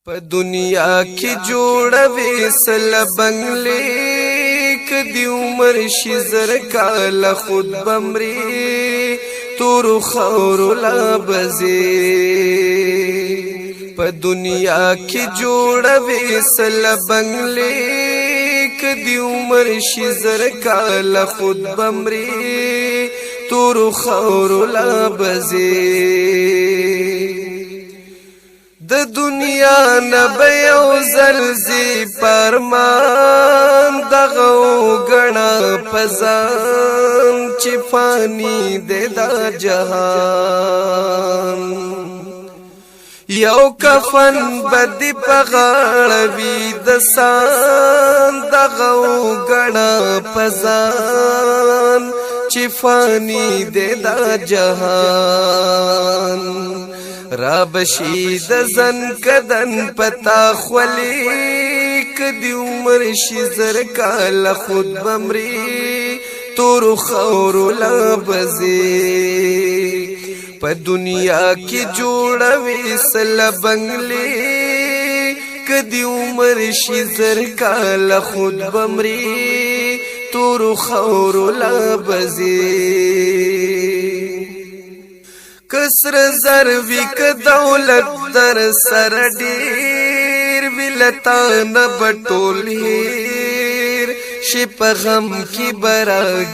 په دنیا کې جوړوي سل بنگلې کدی عمر شي زر کال خود بمري تور خور لا بزي په دنیا کې جوړوي سل بنگلې کدی عمر شي زر کال خود بمري تور خور لا بزي د دنیا نبیو زلزی پرمان دغو گنا پزان چی فانی دے دا جہان یو کفن بدی پغاڑوی دسان دغو گنا پزان چی فانی دے دا جہان رابشی دزن کدن پتا خولی کدی عمر شی زر کال خود بمری تور خور لابزی پا دنیا کی جوڑوی سل بنگلی کدی عمر شی زر کال خود بمری تور خور لابزی کسر زروی که دولت در سر دیر ویلتان بطول هیر شپ غم کی براگیر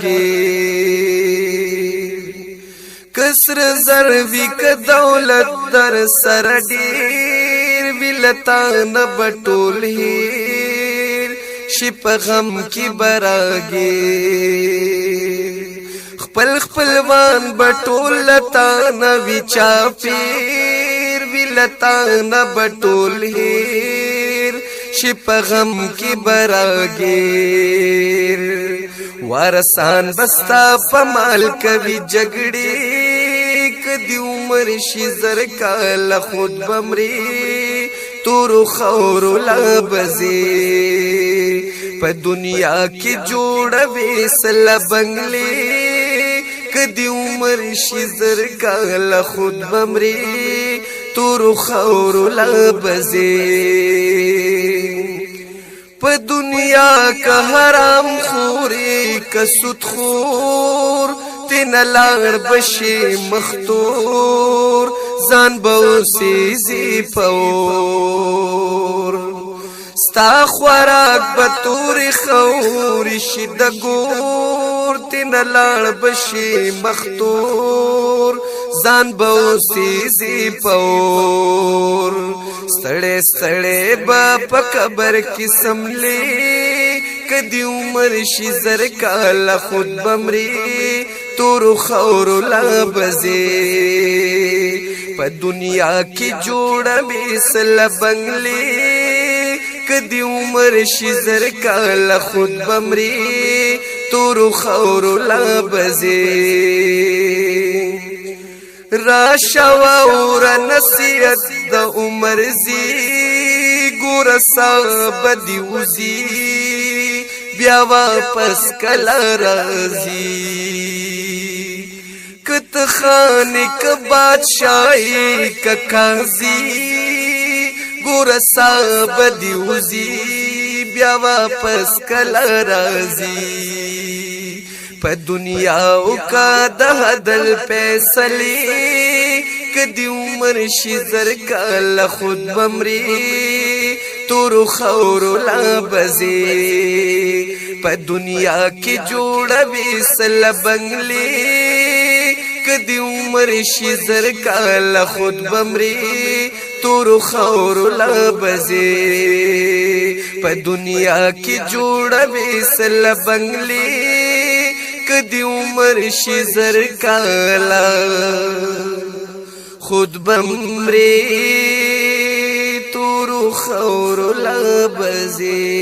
کسر زروی که دولت در سر دیر ویلتان بطول هیر شپ غم کی براگیر خپل خپلوان بټول لتا نوی چاپیر وی لتا ن بټول هیر شپ غم کی براگیر وارسان بستا پمال کوي جګړې کدی عمر شي زر کال خود بمري تور خور لابزي په دنیا کې جوړوي سل بنگلې کدی عمر شي زر کال خود بمري تور خور لابزي په دنیا کا حرام خوري کا سود خور تن لاړ بشي مختور ځان بوسي زی پور ستا خوراک بطور خور شد گور تن لاړ بشي مختور ځان بوسي زی پور ستړې ستړې با په قبر کې سملې کدی عمر شي زر کال خود بمري تور خور لابزي په دنیا کې جوړوي سل بنگلې کدی عمر شي زر کال خود بمري تور خور لابزي راشوا اور نصیحت د عمر زی ګور صاحب دی وزي بیا واپس کلا رازي کت خان ک بادشاہی ک قاضی ګور صاحب دی وزي بیا واپس کلا رازي په دنیا او کا د هدل فیصله کدی عمر شي زر کال خود بمري تور خور لابزي په دنیا کې جوړوي سل بنگلې کدی عمر شي زر کال خود بمري تور خور لابزي په دنیا کې جوړوي سل بنگلې کدی عمر شي زر کالا خود بمري تور خور لابزي